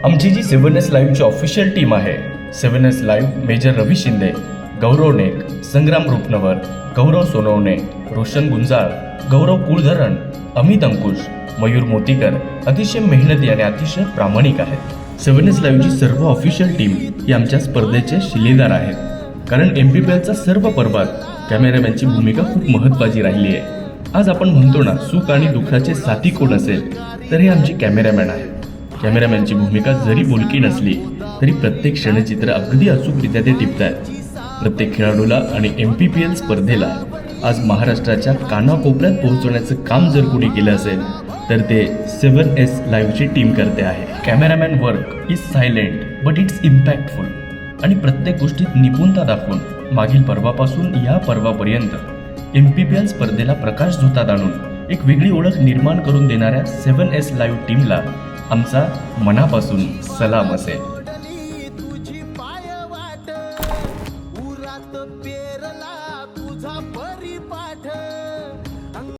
आमची जी 7S लाईव्हची official team आहे, 7S live major रवी शिंदे, गौरव neck, संग्राम रुपनवर, गौरव सोनवणे, रोशन गुंजाळ, गौरव कुळधरण, अमित अंकुश, मयूर मोतीकर अतिशय मेहनती आणि अतिशय प्रामाणिक आहेत. 7S लाईव्हची सर्व ऑफिशियल टीम ही आमच्या स्पर्धेचे शिलेदार आहेत. कारण MPPLचा सर्व पर्वात कॅमेरामॅनची भूमिका खूप महत्त्वाची राहिली आहे. आज आपण म्हणतो ना, सुख आणि दुःखाचे साथी कोण असेल तर हे आमचे कॅमेरामॅन आहेत. कॅमेरामॅनची भूमिका जरी बोलकी नसली तरी प्रत्येक क्षणचित्र अगदी अचूकरित्या ते टिपतायत. प्रत्येक खेळाडूला आणि MPPL स्पर्धेला आज महाराष्ट्राच्या कानाकोपऱ्यात पोहोचवण्याचं काम जर कोणी केलं असेल तर ते 7S लाईव्हची टीम करते आहे. Cameraman work is silent but it's impactful आणि प्रत्येक गोष्टीत निपुणता दाखवून मागील पर्वापासून या पर्वापर्यंत MPPL स्पर्धेला प्रकाश झोतात आणून एक वेगळी ओळख निर्माण करून देणाऱ्या 7S लाईव्ह टीमला आमचा मनापासून सलाम असेल. तुझी पाय वाट उरात पेरला